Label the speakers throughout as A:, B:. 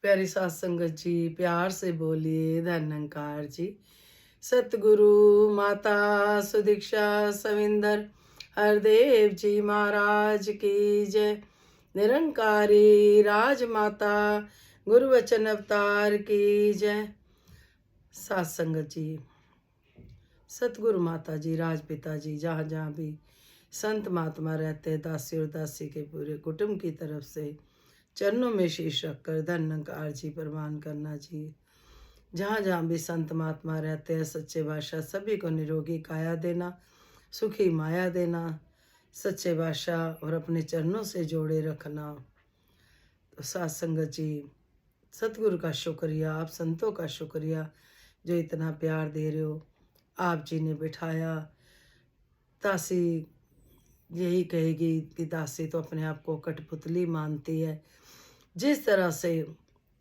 A: प्यारी सात संगत जी, प्यार से बोलिए धन्यंकार जी। सतगुरु माता सुदीक्षा सविंदर हरदेव जी महाराज की जय। निरंकारी राजमाता गुरु वचन अवतार की जय। सात संगत जी, सतगुरु माता जी, राजपिता जी, जहाँ जहाँ भी संत महात्मा रहते हैं, दासी और दासी के पूरे कुटुंब की तरफ से चरणों में शीश रखकर धन्यंकार जी प्रवान करना जी। जहाँ जहाँ भी संत महात्मा रहते हैं, सच्चे बादशाह सभी को निरोगी काया देना, सुखी माया देना, सच्चे बादशाह और अपने चरणों से जोड़े रखना। तो सात संगत जी, सतगुरु का शुक्रिया, आप संतों का शुक्रिया जो इतना प्यार दे रहे हो। आप जी ने बिठाया। दासी यही कहेगी कि दासी तो अपने आप को कठपुतली मानती है। जिस तरह से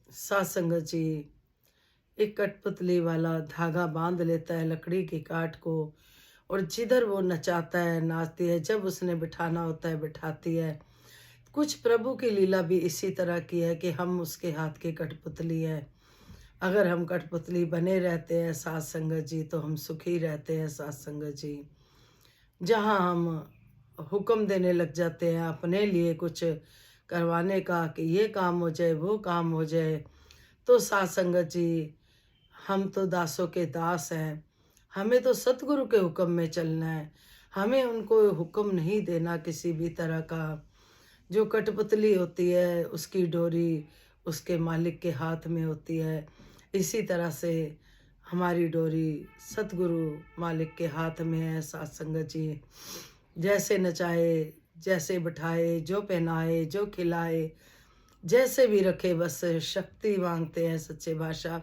A: सात संगत जी एक कठपुतली वाला धागा बांध लेता है लकड़ी की काट को, और जिधर वो नचाता है नाचती है, जब उसने बिठाना होता है बिठाती है। कुछ प्रभु की लीला भी इसी तरह की है कि हम उसके हाथ की कठपुतली है। अगर हम कठपुतली बने रहते हैं सात संगत जी, तो हम सुखी रहते हैं सात संगत जी। जहाँ हम हुक्म देने लग जाते हैं अपने लिए कुछ करवाने का कि ये काम हो जाए वो काम हो जाए, तो सात संगत जी हम तो दासों के दास हैं। हमें तो सतगुरु के हुक्म में चलना है। हमें उनको हुक्म नहीं देना किसी भी तरह का। जो कठपुतली होती है उसकी डोरी उसके मालिक के हाथ में होती है। इसी तरह से हमारी डोरी सतगुरु मालिक के हाथ में है सात संगत जी। जैसे नचाए, जैसे बिठाए, जो पहनाए, जो खिलाए, जैसे भी रखे, बस शक्ति मांगते हैं सच्चे बादशाह।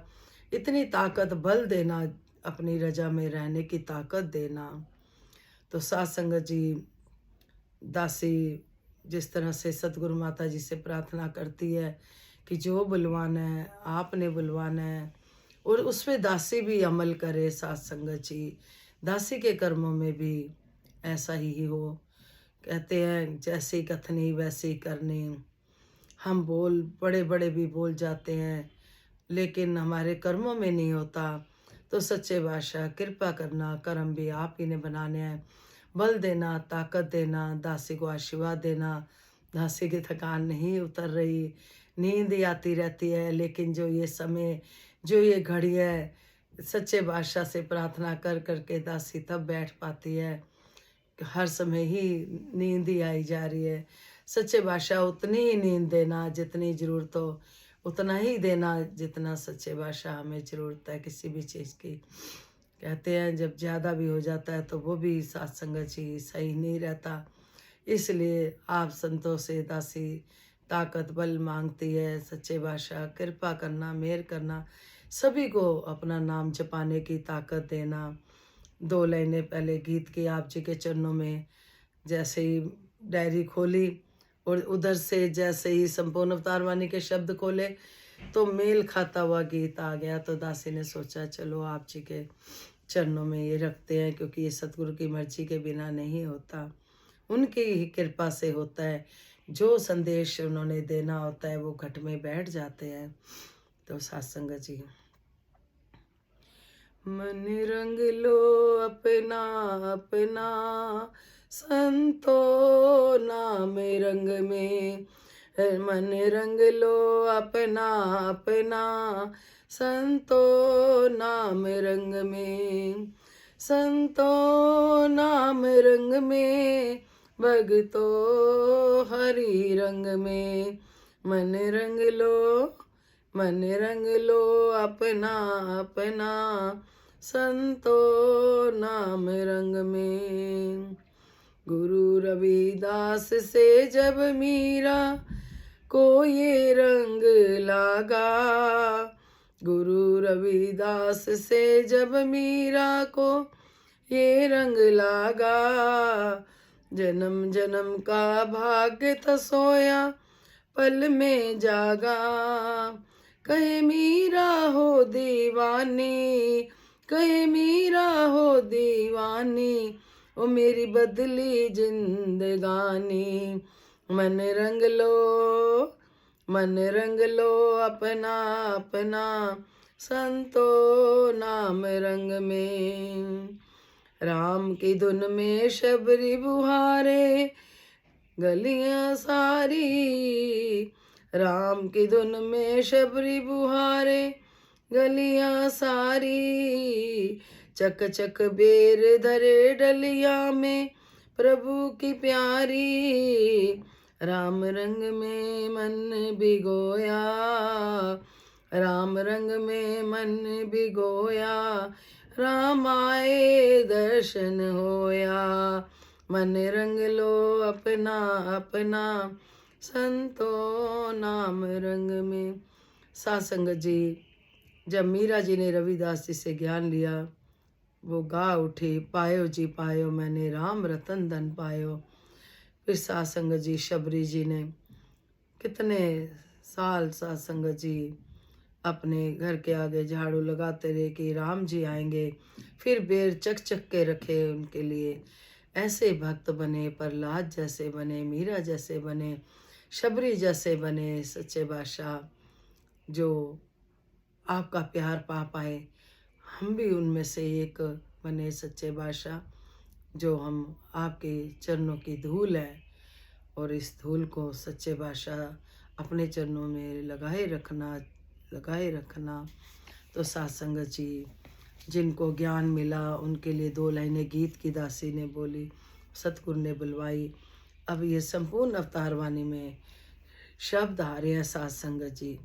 A: इतनी ताकत बल देना, अपनी रजा में रहने की ताकत देना। तो सात संगत जी, दासी जिस तरह से सतगुरु माता जी से प्रार्थना करती है कि जो बुलवाना है आपने बुलवाना है, और उस पे दासी भी अमल करे सात संगत जी। दासी के कर्मों में भी ऐसा ही हो। कहते हैं जैसी कथनी वैसी करनी। हम बोल बड़े बड़े भी बोल जाते हैं, लेकिन हमारे कर्मों में नहीं होता। तो सच्चे बादशाह कृपा करना, कर्म भी आप ही ने बनाने हैं। बल देना, ताकत देना, दासी को आशीर्वाद देना। दासी की थकान नहीं उतर रही, नींद ही आती रहती है, लेकिन जो ये समय, जो ये घड़ी है, सच्चे बादशाह से प्रार्थना कर करके दासी तब बैठ पाती है। हर समय ही नींद ही आई जा रही है। सच्चे बादशाह उतनी ही नींद देना जितनी ज़रूरत हो, उतना ही देना जितना सच्चे बादशाह हमें ज़रूरत है किसी भी चीज़ की। कहते हैं जब ज़्यादा भी हो जाता है तो वो भी सात संगत जी सही नहीं रहता। इसलिए आप संतों से दासी ताकत बल मांगती है। सच्चे बादशाह कृपा करना, मेहर करना, सभी को अपना नाम जपाने की ताकत देना। दो लाइनें पहले गीत की आप जी के चरणों में जैसे ही डायरी खोली, और उधर से जैसे ही संपूर्ण अवतार वाणी के शब्द खोले, तो मेल खाता हुआ गीत आ गया। तो दासी ने सोचा चलो आप जी के चरणों में ये रखते हैं, क्योंकि ये सतगुरु की मर्जी के बिना नहीं होता, उनकी ही कृपा से होता है। जो संदेश उन्होंने देना होता है वो घट में बैठ जाते हैं। तो सत्संग जी, मन रंग लो अपना अपना, संतो नाम रंग में। मन रंग लो अपना अपना, संतो नाम रंग में। संतो नाम रंग में, भगतो हरि रंग में। मन रंग लो, मन रंग लो अपना अपना, संतो नाम रंग में। गुरु रविदास से जब मीरा को ये रंग लागा, गुरु रविदास से जब मीरा को ये रंग लागा। जन्म जन्म का भाग्य था सोया, पल में जागा। कहे मीरा हो दीवानी, कहे मीरा हो दीवानी, ओ मेरी बदली जिंदगानी। मन रंग लो, मन रंग लो अपना अपना, संतो नाम रंग में। राम की धुन में शबरी बुहारे गलियां सारी, राम की धुन में शबरी बुहारे गलियां सारी। चक चक बेर धरे डलिया में प्रभु की प्यारी, राम रंग में मन भिगोया, राम रंग में मन भिगोया। राम आए दर्शन होया, मन रंग लो अपना अपना, संतो नाम रंग में। साध संगत जी, जब मीरा जी ने रविदास जी से ज्ञान लिया, वो गा उठी, पायो जी पायो मैंने राम रतन धन पायो। फिर साध संगत जी शबरी जी ने कितने साल साध संगत जी अपने घर के आगे झाड़ू लगाते रहे कि राम जी आएंगे। फिर बेर चक चक के रखे उनके लिए। ऐसे भक्त बने, प्रहलाद जैसे बने, मीरा जैसे बने, शबरी जैसे बने सच्चे बादशाह, जो आपका प्यार पा पाए। हम भी उनमें से एक बने सच्चे बादशाह, जो हम आपके चरणों की धूल है, और इस धूल को सच्चे बादशाह अपने चरणों में लगाए रखना, लगाए रखना। तो साध संगत जी, जिनको ज्ञान मिला उनके लिए 2 लाइनें गीत की दासी ने बोली, सतगुरु ने बुलवाई। अब ये संपूर्ण अवतार वाणी में शब्द आ रहे हैं साध संगत जी।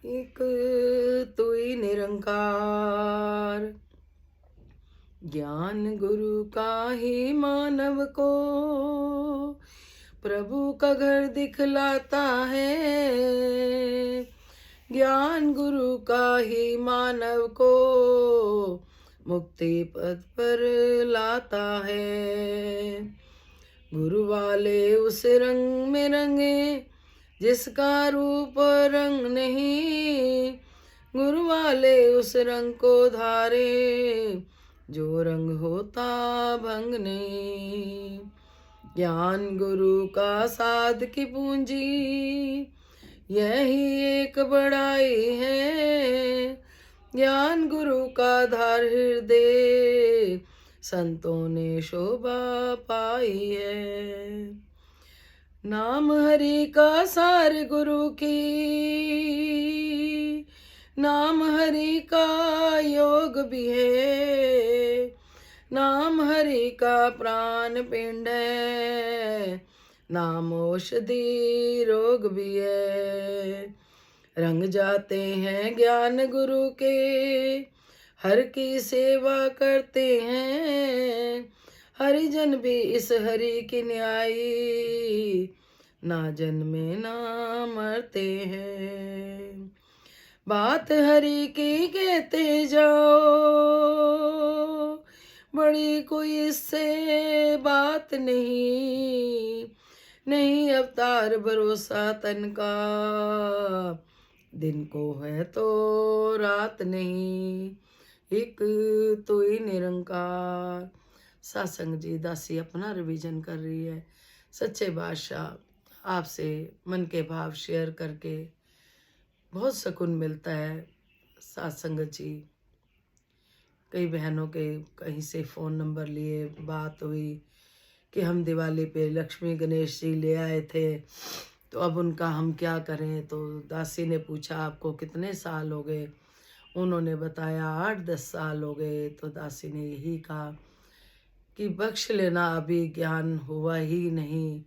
A: एक तू ही निरंकार, ज्ञान गुरु का ही मानव को प्रभु का घर दिखलाता है। ज्ञान गुरु का ही मानव को मुक्ति पद पर लाता है। गुरु वाले उस रंग में रंगे जिसका रूप रंग नहीं, गुरु वाले उस रंग को धारे जो रंग होता भंग नहीं। ज्ञान गुरु का साध की पूंजी यही एक बड़ाई है। ज्ञान गुरु का धार हृदय संतों ने शोभा पाई है। नाम हरि का सार गुरु की, नाम हरि का योग भी है। नाम हरि का प्राण पिंड है, नाम औषधि रोग भी है। रंग जाते हैं ज्ञान गुरु के, हर की सेवा करते हैं। हरिजन भी इस हरि की न्यायी, ना जन्मे ना मरते हैं। बात हरि की कहते जाओ, बड़ी कोई इससे बात नहीं। नहीं अवतार भरोसा तन का, दिन को है तो रात नहीं। एक तो ही निरंकार। सत्संग जी, दासी अपना रिवीजन कर रही है। सच्चे बादशाह, आपसे मन के भाव शेयर करके बहुत सुकून मिलता है। सत्संग जी, कई बहनों के कहीं से फ़ोन नंबर लिए बात हुई कि हम दिवाली पे लक्ष्मी गणेश जी ले आए थे, तो अब उनका हम क्या करें। तो दासी ने पूछा आपको कितने साल हो गए। उन्होंने बताया 8-10 साल हो गए। तो दासी ने यही कहा कि बख्श लेना, अभी ज्ञान हुआ ही नहीं,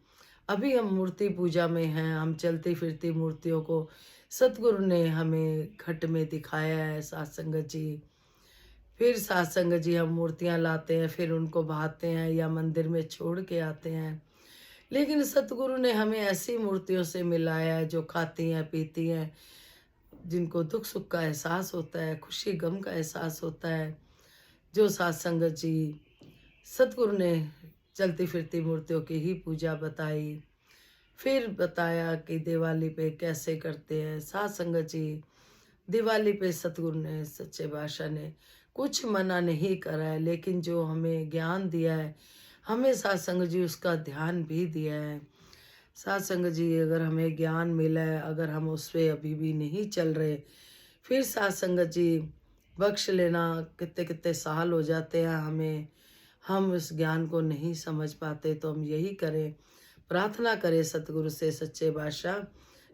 A: अभी हम मूर्ति पूजा में हैं। हम चलती फिरती मूर्तियों को सतगुरु ने हमें घट में दिखाया है सत्संग जी। फिर सत्संग जी, हम मूर्तियां लाते हैं, फिर उनको भाते हैं या मंदिर में छोड़ के आते हैं। लेकिन सतगुरु ने हमें ऐसी मूर्तियों से मिलाया है जो खाती हैं, पीती हैं, जिनको दुख सुख का एहसास होता है, खुशी गम का एहसास होता है। जो सत्संग जी, सतगुरु ने चलती फिरती मूर्तियों की ही पूजा बताई। फिर बताया कि दिवाली पे कैसे करते हैं। सत्संग जी, दिवाली पे सतगुरु ने, सच्चे बादशाह ने कुछ मना नहीं करा है, लेकिन जो हमें ज्ञान दिया है, हमें सत्संग जी उसका ध्यान भी दिया है। साथ संगत जी, अगर हमें ज्ञान मिला है, अगर हम उस पे अभी भी नहीं चल रहे, फिर साथ संगत जी बख्श लेना, कितने कितने साल हो जाते हैं हमें, हम उस ज्ञान को नहीं समझ पाते। तो हम यही करें, प्रार्थना करें सतगुरु से, सच्चे बादशाह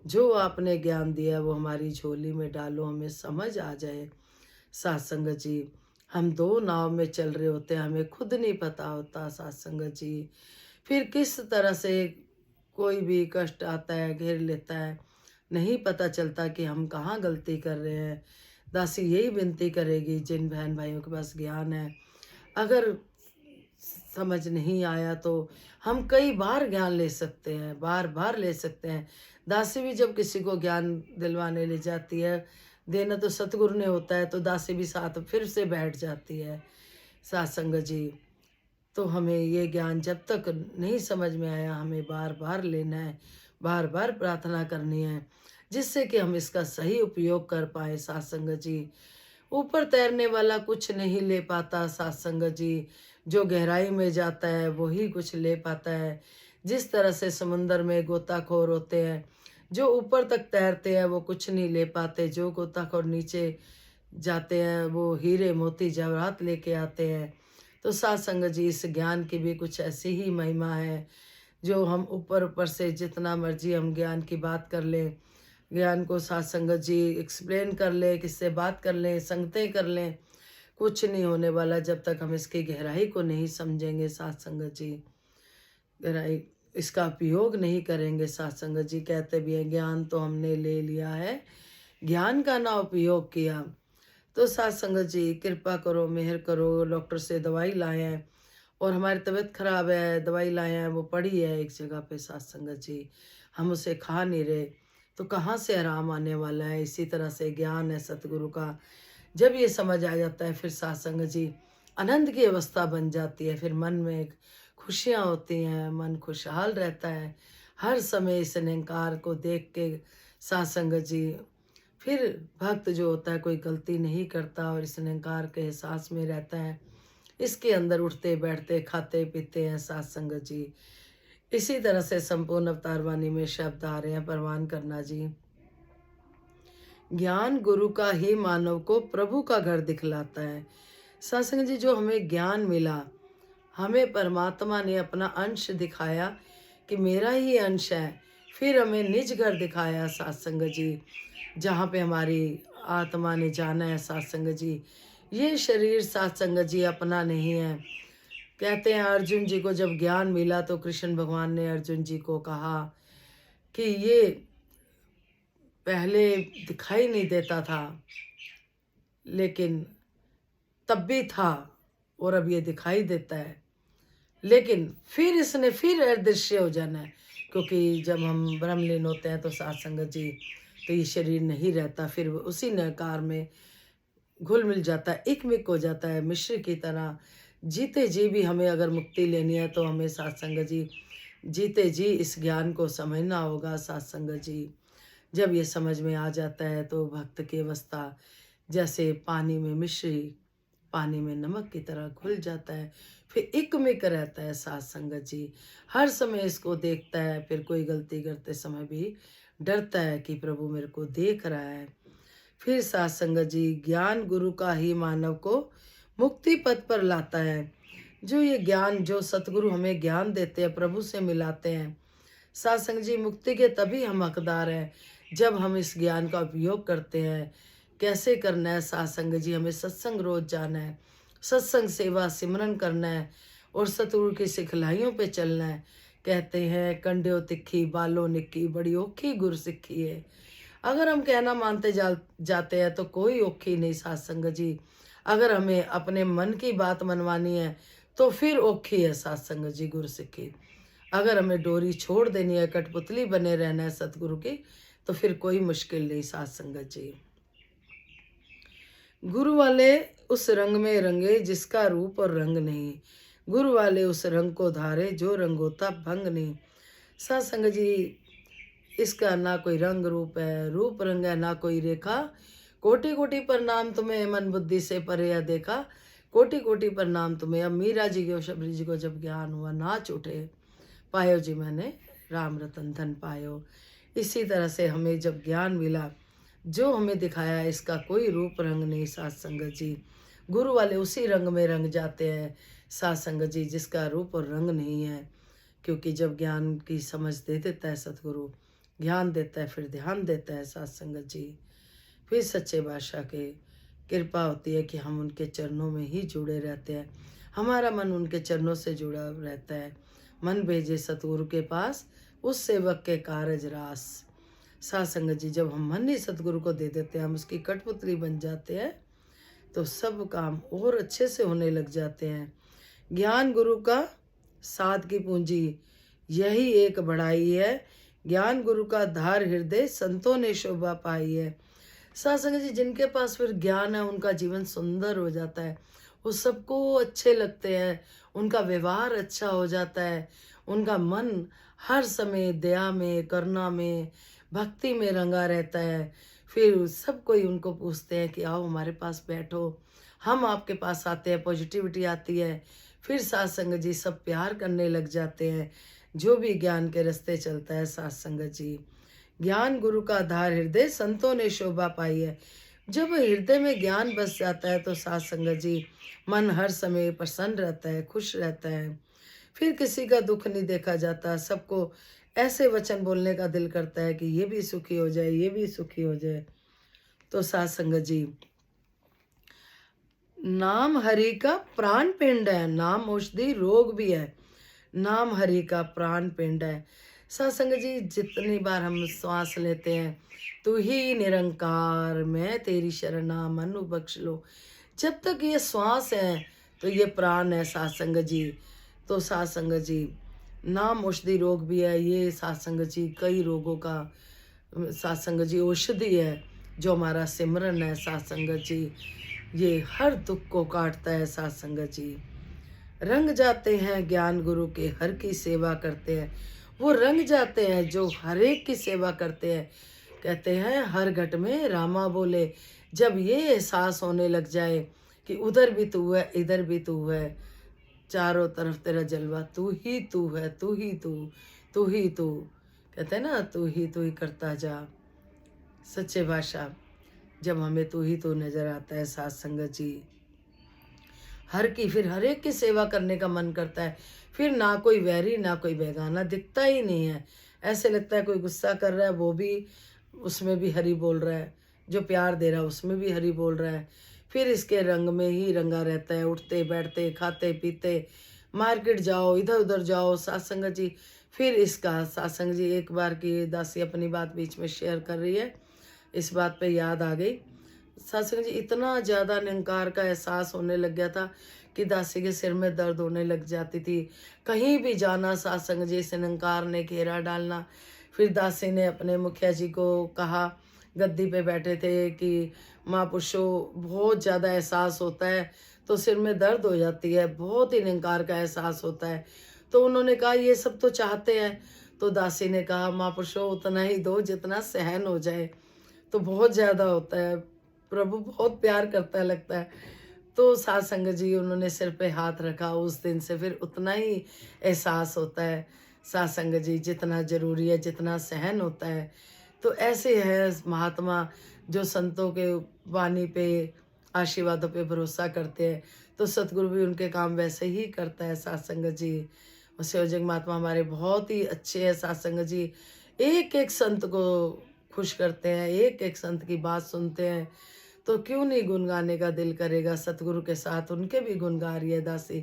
A: जो आपने ज्ञान दिया है वो हमारी झोली में डालो, हमें समझ आ जाए। साथ संगत जी, हम दो नाव में चल रहे होते हैं, हमें खुद नहीं पता होता साथ संगत जी, फिर किस तरह से कोई भी कष्ट आता है, घेर लेता है, नहीं पता चलता कि हम कहाँ गलती कर रहे हैं। दासी यही विनती करेगी, जिन बहन भाइयों के पास ज्ञान है, अगर समझ नहीं आया तो हम कई बार ज्ञान ले सकते हैं, बार बार ले सकते हैं। दासी भी जब किसी को ज्ञान दिलवाने ले जाती है, देना तो सतगुरु ने होता है, तो दासी भी साथ फिर से बैठ जाती है। साथ संगत जी, तो हमें ये ज्ञान जब तक नहीं समझ में आया, हमें बार बार लेना है, बार बार प्रार्थना करनी है, जिससे कि हम इसका सही उपयोग कर पाए। साथ संगत जी, ऊपर तैरने वाला कुछ नहीं ले पाता साथ संगत जी, जो गहराई में जाता है वही कुछ ले पाता है। जिस तरह से समुंदर में गोताखोर होते हैं, जो ऊपर तक तैरते हैं वो कुछ नहीं ले पाते, जो गोताखोर नीचे जाते हैं वो हीरे मोती जवाहरात लेके आते हैं। तो साथ संगत जी, इस ज्ञान की भी कुछ ऐसी ही महिमा है, जो हम ऊपर ऊपर से जितना मर्जी हम ज्ञान की बात कर लें, ज्ञान को साथ संगत जी एक्सप्लेन कर ले, किससे बात कर लें, संगतें कर लें, कुछ नहीं होने वाला जब तक हम इसकी गहराई को नहीं समझेंगे। साथ संगत जी, गहराई इसका उपयोग नहीं करेंगे। साथ संगत जी कहते भी हैं, ज्ञान तो हमने ले लिया है, ज्ञान का ना उपयोग किया। तो साथ संगत जी, कृपा करो, मेहर करो, डॉक्टर से दवाई लाए हैं और हमारी तबीयत खराब है, दवाई लाए हैं, वो पड़ी है एक जगह पे साथ संगत जी, हम उसे खा नहीं रहे, तो कहाँ से आराम आने वाला है। इसी तरह से ज्ञान है सतगुरु का, जब ये समझ आ जाता है, फिर साथ संगत जी आनंद की अवस्था बन जाती है, फिर मन में एक खुशियाँ होती हैं, मन खुशहाल रहता है हर समय इस निरंकार को देख के। साथ संगत जी, फिर भक्त जो होता है कोई गलती नहीं करता और इस निरंकार के एहसास में रहता है, इसके अंदर उठते बैठते खाते पीते हैं। साथ संगत जी, इसी तरह से संपूर्ण अवतार वाणी में शब्द आ रहे हैं, परवान करना जी, ज्ञान गुरु का ही मानव को प्रभु का घर दिखलाता है। सत्संग जी, जो हमें ज्ञान मिला, हमें परमात्मा ने अपना अंश दिखाया कि मेरा ही अंश है, फिर हमें निज घर दिखाया सत्संग जी, जहाँ पे हमारी आत्मा ने जाना है। सत्संग जी, ये शरीर सत्संग जी अपना नहीं है। कहते हैं अर्जुन जी को जब ज्ञान मिला तो कृष्ण भगवान ने अर्जुन जी को कहा कि ये पहले दिखाई नहीं देता था, लेकिन तब भी था, और अब ये दिखाई देता है, लेकिन फिर इसने फिर अदृश्य हो जाना है, क्योंकि जब हम ब्रह्मलीन होते हैं तो साथ संगत जी, तो ये शरीर नहीं रहता, फिर वो उसी निराकार में घुल मिल जाता है, एक मिक हो जाता है मिश्र की तरह। जीते जी भी हमें अगर मुक्ति लेनी है तो हमें साथ संगत जी जीते जी इस ज्ञान को समझना होगा। साथ संगत जी, जब ये समझ में आ जाता है तो भक्त की अवस्था जैसे पानी में मिश्री पानी में नमक की तरह घुल जाता है, फिर एकमिक रहता है। साथ संगत जी, हर समय इसको देखता है, फिर कोई गलती करते समय भी डरता है कि प्रभु मेरे को देख रहा है। फिर साथ संगत जी, ज्ञान गुरु का ही मानव को मुक्ति पथ पर लाता है। जो ये ज्ञान, जो सतगुरु हमें ज्ञान देते हैं, प्रभु से मिलाते हैं, साथ संगत जी, मुक्ति के तभी हम हकदार हैं जब हम इस ज्ञान का उपयोग करते हैं। कैसे करना है साथ संगत जी, हमें सत्संग रोज जाना है, सत्संग सेवा सिमरन करना है और सतगुरु की सिखलाइयों पे चलना है। कहते हैं कंड्यो तिखी बालो निक्की, बड़ी औखी गुर सिक्खी है। अगर हम कहना मानते जाते हैं तो कोई औखी नहीं साथ संगत जी, अगर हमें अपने मन की बात मनवानी है तो फिर औखी है साथ संगत जी गुरु सिक्खी। अगर हमें डोरी छोड़ देनी है, कठपुतली बने रहना है सतगुरु की, तो फिर कोई मुश्किल नहीं साथ संगत जी। गुरु वाले उस रंग में रंगे जिसका रूप और रंग नहीं, गुरु वाले उस रंग को धारे जो रंग होता भंग नहीं। साथ संगत जी, इसका ना कोई रंग रूप है, रूप रंग है ना कोई रेखा। कोटि कोटि प्रणाम तुम्हें, मन बुद्धि से परे या देखा, कोटि कोटि प्रणाम तुम्हें। अब मीरा जी को, शबरी जी को जब ज्ञान हुआ, नाच उठे, पायो जी मैंने राम रतन धन पायो। इसी तरह से हमें जब ज्ञान मिला, जो हमें दिखाया इसका कोई रूप रंग नहीं साथ संगत जी। गुरु वाले उसी रंग में रंग जाते हैं साथ संगत जी, जिसका रूप और रंग नहीं है। क्योंकि जब ज्ञान की समझ दे देता है सतगुरु, ज्ञान देता है, फिर ध्यान देता है साथ संगत जी, फिर सच्चे बादशाह के कृपा होती है कि हम उनके चरणों में ही जुड़े रहते हैं। हमारा मन उनके चरणों से जुड़ा रहता है। मन भेजे सतगुरु के पास, उस सेवक के कारज रास। साथ संगत जी, जब हम मन ही सतगुरु को दे देते हैं, हम उसकी कठपुतली बन जाते हैं, तो सब काम और अच्छे से होने लग जाते हैं। ज्ञान गुरु का साध की पूंजी, यही एक बढ़ाई है। ज्ञान गुरु का धार हृदय, संतों ने शोभा पाई है। साथ संगत जी, जिनके पास फिर ज्ञान है, उनका जीवन सुंदर हो जाता है। वो सबको अच्छे लगते हैं, उनका व्यवहार अच्छा हो जाता है, उनका मन हर समय दया में, करुणा में, भक्ति में रंगा रहता है। फिर सब कोई उनको पूछते हैं कि आओ हमारे पास बैठो, हम आपके पास आते हैं, पॉजिटिविटी आती है। फिर साथ संगत जी सब प्यार करने लग जाते हैं, जो भी ज्ञान के रास्ते चलता है साथ संगत जी। ज्ञान गुरु का आधार हृदय, संतों ने शोभा पाई है। जब हृदय में ज्ञान बस जाता है तो साथ संगत जी मन हर समय प्रसन्न रहता है, खुश रहता है। फिर किसी का दुख नहीं देखा जाता, सबको ऐसे वचन बोलने का दिल करता है कि ये भी सुखी हो जाए, ये भी सुखी हो जाए। तो साथ संगत जी, नाम हरि का प्राण पिंड है, नाम औषधि रोग भी है। नाम हरि का प्राण पिंड है। सत्संग जी, जितनी बार हम श्वास लेते हैं, तू ही निरंकार, मैं तेरी शरणा, मनु बख्श लो। जब तक ये श्वास है तो ये प्राण है सत्संग जी। तो सत्संग जी, नाम औषधि रोग भी है। ये सत्संग जी कई रोगों का सत्संग जी औषधि है। जो हमारा सिमरन है सत्संग जी, ये हर दुख को काटता है सत्संग जी। रंग जाते हैं ज्ञान गुरु के, हर की सेवा करते हैं। वो रंग जाते हैं जो हर एक की सेवा करते हैं। कहते हैं हर घट में रामा बोले। जब ये एहसास होने लग जाए कि उधर भी तू है, इधर भी तू है, चारों तरफ तेरा जलवा, तू ही तू है, तू ही तू, तू ही तू। कहते हैं ना, तू ही करता जा। सच्चे भाषा, जब हमें तू ही तू नजर आता है साथ संगत जी, फिर हर एक की सेवा करने का मन करता है। फिर ना कोई वैरी ना कोई बेगाना दिखता ही नहीं है। ऐसे लगता है कोई गुस्सा कर रहा है, वो भी उसमें भी हरि बोल रहा है, जो प्यार दे रहा है उसमें भी हरि बोल रहा है। फिर इसके रंग में ही रंगा रहता है, उठते बैठते खाते पीते, मार्केट जाओ, इधर उधर जाओ सत्संग जी। फिर इसका सत्संग जी, एक बार की दासी अपनी बात बीच में शेयर कर रही है, इस बात पे याद आ गई। सत्संग जी, इतना ज़्यादा निरंकार का एहसास होने लग गया था कि दासी के सिर में दर्द होने लग जाती थी। कहीं भी जाना सत्संग जी से निरंकार ने घेरा डालना। फिर दासी ने अपने मुखिया जी को कहा, गद्दी पे बैठे थे, कि महापुरुषों बहुत ज़्यादा एहसास होता है तो सिर में दर्द हो जाती है, बहुत ही निरंकार का एहसास होता है। तो उन्होंने कहा ये सब तो चाहते हैं। तो दासी ने कहा, महापुरुषों उतना ही दो जितना सहन हो जाए। तो बहुत ज़्यादा होता है, प्रभु बहुत प्यार करता है लगता है। तो साथ संगत जी, उन्होंने सिर पे हाथ रखा। उस दिन से फिर उतना ही एहसास होता है साथ संगत जी, जितना जरूरी है, जितना सहन होता है। तो ऐसे है महात्मा, जो संतों के वाणी पे, आशीर्वादों पे भरोसा करते हैं, तो सतगुरु भी उनके काम वैसे ही करता है साथ संगत जी। और शिवजंग महात्मा हमारे बहुत ही अच्छे हैं साथ संगत जी। एक एक संत को खुश करते हैं, एक एक संत की बात सुनते हैं, तो क्यों नहीं गुनगाने का दिल करेगा। सतगुरु के साथ उनके भी गुन गा रही है दासी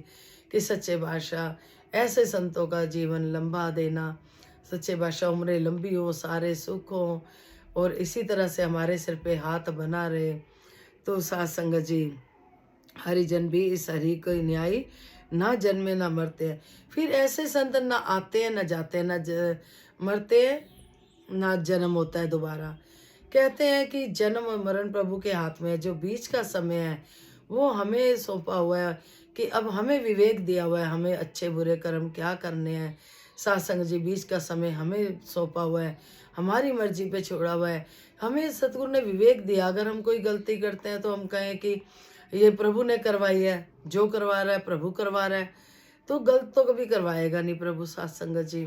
A: कि सच्चे बादशाह ऐसे संतों का जीवन लंबा देना, सच्चे बादशाह उम्रें लंबी हो, सारे सुख हो, और इसी तरह से हमारे सिर पे हाथ बना रहे। तो साथ संगत जी, हरिजन भी इस हरि को न्याय, ना जन्मे ना मरते हैं। फिर ऐसे संत ना आते हैं ना जाते हैं, ना मरते हैं ना जन्म होता है दोबारा। कहते हैं कि जन्म और मरण प्रभु के हाथ में है। जो बीच का समय है वो हमें सौंपा हुआ है, कि अब हमें विवेक दिया हुआ है, हमें अच्छे बुरे कर्म क्या करने हैं। सत्संग जी, बीच का समय हमें सौंपा हुआ है, हमारी मर्जी पे छोड़ा हुआ है। हमें सतगुरु ने विवेक दिया। अगर हम कोई गलती करते हैं तो हम कहें कि ये प्रभु ने करवाई है, जो करवा रहा है प्रभु करवा रहा है, तो गलत तो कभी करवाएगा नहीं प्रभु। सत्संग जी,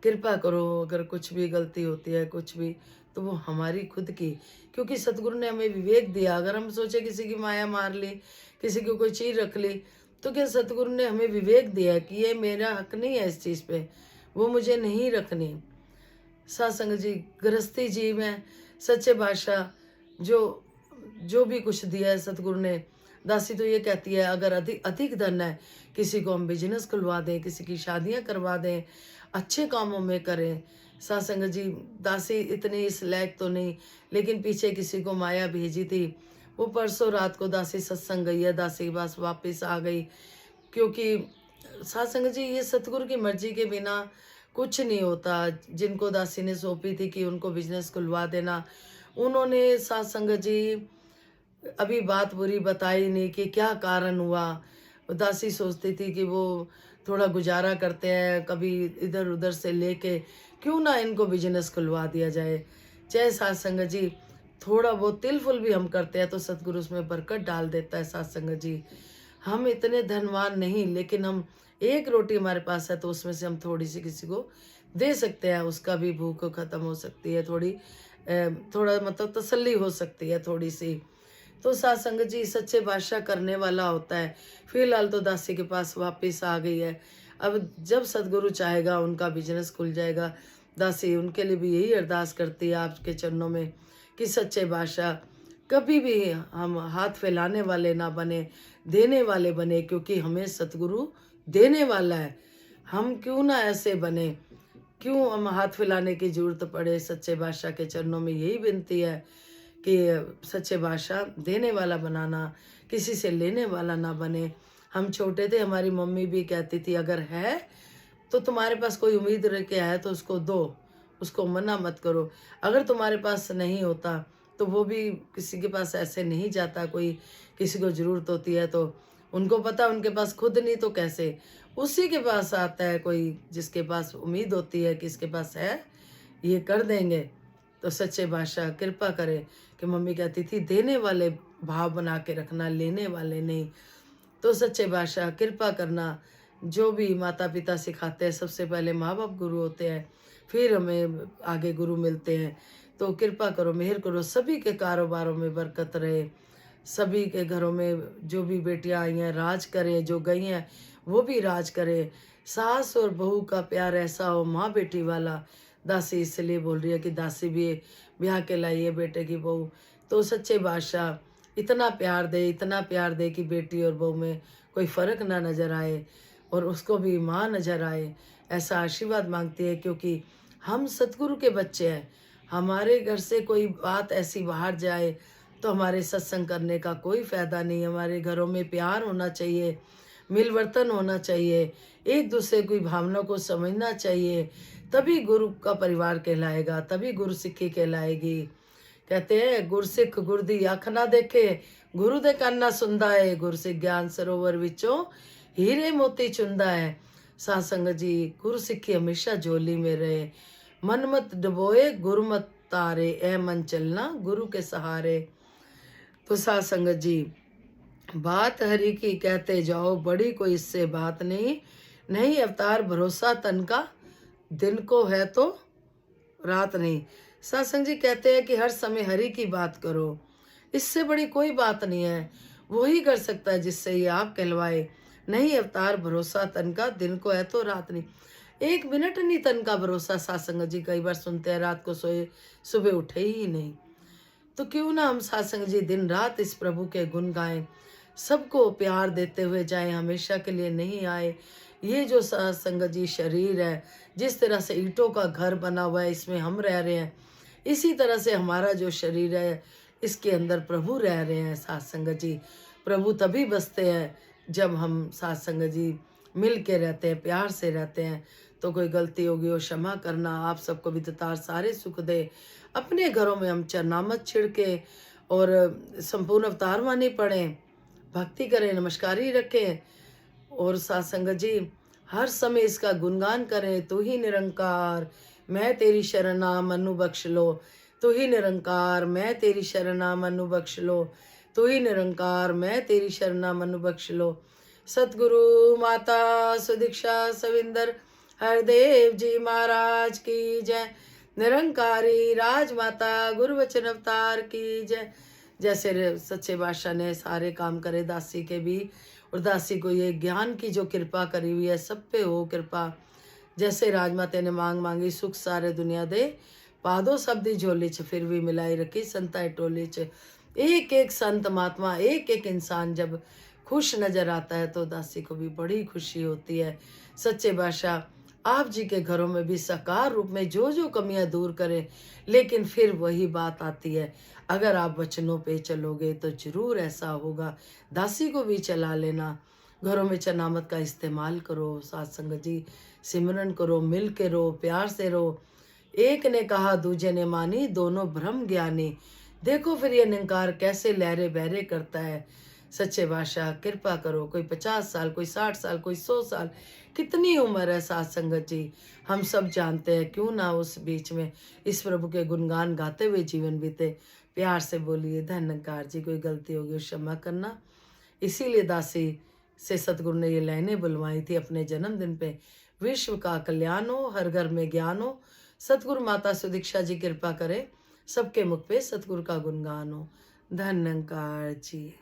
A: कृपा करो, अगर कुछ भी गलती होती है कुछ भी, तो वो हमारी खुद की, क्योंकि सतगुरु ने हमें विवेक दिया। अगर हम सोचे किसी की माया मार ली, किसी की कोई चीज़ रख ली, तो क्या सतगुरु ने हमें विवेक दिया कि ये मेरा हक नहीं है इस चीज़ पे, वो मुझे नहीं रखनी। सत्संग जी, गृहस्थी जी में सच्चे बादशाह जो जो भी कुछ दिया है सतगुरु ने, दासी तो ये कहती है अगर अधिक अधिक धन है, किसी को हम बिजनेस खुलवा दें, किसी की शादियां करवा दें, अच्छे कामों में करें। सत्संग जी, दासी इतनी इस लायक तो नहीं, लेकिन पीछे किसी को माया भेजी थी। वो परसों रात को दासी सत्संग गई है, दासी के पास वापस आ गई, क्योंकि सत्संग जी ये सतगुरु की मर्जी के बिना कुछ नहीं होता। जिनको दासी ने सौंपी थी कि उनको बिजनेस खुलवा देना, उन्होंने सत्संग जी अभी बात बुरी बताई नहीं कि क्या कारण हुआ। दासी सोचती थी कि वो थोड़ा गुजारा करते हैं, कभी इधर उधर से लेके क्यों ना इनको बिजनेस खुलवा दिया जाए। चाहे सत्संग जी थोड़ा बहुत तिल फुल भी हम करते हैं तो सतगुरु उसमें बरकत डाल देता है। सत्संग जी, हम इतने धनवान नहीं, लेकिन हम एक रोटी हमारे पास है तो उसमें से हम थोड़ी सी किसी को दे सकते हैं, उसका भी भूख खत्म हो सकती है, थोड़ा मतलब तसल्ली हो सकती है थोड़ी सी। तो सत्संग जी सच्चे बादशाह करने वाला होता है। फिलहाल तो दासी के पास वापस आ गई है। अब जब सदगुरु चाहेगा उनका बिजनेस खुल जाएगा। दासी उनके लिए भी यही अरदास करती है आपके चरणों में कि सच्चे बादशाह कभी भी हम हाथ फैलाने वाले ना बने, देने वाले बने, क्योंकि हमें सतगुरु देने वाला है। हम क्यों ना ऐसे बने, क्यों हम हाथ फैलाने की जरूरत पड़े। सच्चे बादशाह के चरणों में यही विनती है कि सच्चे बादशाह देने वाला बनाना, किसी से लेने वाला ना बने। हम छोटे थे, हमारी मम्मी भी कहती थी अगर है तो तुम्हारे पास कोई उम्मीद रह के आया तो उसको दो, उसको मना मत करो। अगर तुम्हारे पास नहीं होता तो वो भी किसी के पास ऐसे नहीं जाता। कोई किसी को ज़रूरत होती है तो उनको पता उनके पास खुद नहीं तो कैसे उसी के पास आता है। कोई जिसके पास उम्मीद होती है कि इसके पास है, ये कर देंगे। तो सच्चे बादशाह कृपा करे कि मम्मी कहती थी देने वाले भाव बना के रखना, लेने वाले नहीं। तो सच्चे बादशाह कृपा करना। जो भी माता पिता सिखाते हैं, सबसे पहले माँ बाप गुरु होते हैं, फिर हमें आगे गुरु मिलते हैं। तो कृपा करो, मेहर करो, सभी के कारोबारों में बरकत रहे, सभी के घरों में जो भी बेटियां आई हैं राज करें, जो गई हैं वो भी राज करें। सास और बहू का प्यार ऐसा हो, माँ बेटी वाला। दासी इसलिए बोल रही है कि दासी भी ब्याह के लाई है बेटे की बहू। तो सच्चे बादशाह इतना प्यार दे, इतना प्यार दे कि बेटी और बहू में कोई फ़र्क ना नज़र आए और उसको भी माँ नज़र आए। ऐसा आशीर्वाद मांगती है, क्योंकि हम सतगुरु के बच्चे हैं। हमारे घर से कोई बात ऐसी बाहर जाए तो हमारे सत्संग करने का कोई फ़ायदा नहीं। हमारे घरों में प्यार होना चाहिए, मिलवर्तन होना चाहिए, एक दूसरे की भावना को समझना चाहिए, तभी गुरु का परिवार कहलाएगा, तभी गुरु सिक्खी कहलाएगी। कहते हैं गुरसिख गुरदी अख ना देखे, गुरु दे कंन ना सुनदा है, गुरसिख ज्ञान सरोवर विचों हीरे मोती चुनदा है। सत्संग जी, गुरु सिक्खी हमेशा झोली में रहे। मन मत डबोए गुरु मत तारे, ए मन चलना गुरु के सहारे। तो सत्संग जी, बात हरि की कहते जाओ, बड़ी कोई इससे बात नहीं, नहीं अवतार भरोसा तन का, दिन को है तो रात नहीं। सत्संग जी कहते हैं कि हर समय हरि की बात करो, इससे बड़ी कोई बात नहीं है। वही कर सकता है जिससे ये आप कहलवाए। नहीं अवतार भरोसा तन का, दिन को है तो रात नहीं। एक मिनट नहीं तन का भरोसा। सत्संग जी कई बार सुनते हैं रात को सोए सुबह उठे ही नहीं। तो क्यों ना हम सत्संग जी दिन रात इस प्रभु के गुण गाएं, सबको प्यार देते हुए जाएं, हमेशा के लिए नहीं आए। ये जो सत्संग जी शरीर है, जिस तरह से ईंटों का घर बना हुआ है, इसमें हम रह रहे हैं, इसी तरह से हमारा जो शरीर है इसके अंदर प्रभु रह रहे हैं। सत्संग जी, प्रभु तभी बसते हैं जब हम सत्संग जी मिल के रहते हैं, प्यार से रहते हैं। तो कोई गलती होगी हो क्षमा करना। आप सबको भी विदतार सारे सुख दे। अपने घरों में हम चरनामत छिड़के और संपूर्ण अवतार वाणी पढ़ें, भक्ति करें, नमस्कारी रखें और सत्संग जी हर समय इसका गुणगान करें। तू ही निरंकार मैं तेरी शरणा मनु बख्श लो, तू ही निरंकार मैं तेरी शरणा मनु बख्श लो, तू ही निरंकार मैं तेरी शरणा मनु बख्श लो। सतगुरु माता सुदीक्षा सविंदर हरदेव जी महाराज की जय। निरंकारी राजमाता गुरु वचन अवतार की जय। जैसे सच्चे बादशाह ने सारे काम करे दासी के भी, और दासी को ये ज्ञान की जो कृपा करी हुई है, सब पे हो कृपा। जैसे राजमाता ने मांग मांगी सुख सारे दुनिया दे, पादो शब्दी झोली च फिर भी मिलाई रखी संताई टोली च। एक एक संत महात्मा, एक एक इंसान जब खुश नजर आता है तो दासी को भी बड़ी खुशी होती है। सच्चे बादशाह आप जी के घरों में भी साकार रूप में जो जो कमियां दूर करें, लेकिन फिर वही बात आती है, अगर आप वचनों पे चलोगे तो जरूर ऐसा होगा। दासी को भी चला लेना, घरों में चनामत का इस्तेमाल करो, साथ संगत जी सिमरन करो, मिल के रहो, प्यार से रहो। एक ने कहा दूजे ने मानी, दोनों ब्रह्म ज्ञानी। देखो फिर ये निंकार कैसे लहरे बहरे करता है। सच्चे बादशाह कृपा करो, कोई 50 साल, कोई 60 साल, कोई 100 साल, कितनी उम्र है साथ संगत जी, हम सब जानते हैं। क्यों ना उस बीच में इस प्रभु के गुणगान गाते हुए जीवन बीते। प्यार से बोलिए धन्यकार जी, कोई गलती होगी उस क्षमा करना। इसीलिए दासी से सतगुरु ने ये लाइनें बुलवाई थी अपने जन्मदिन पे, विश्व का कल्याण हो, हर घर में ज्ञान हो, सतगुरु माता सुदीक्षा जी कृपा करे, सबके मुख पे सतगुरु का गुणगान हो। धन्यकार जी।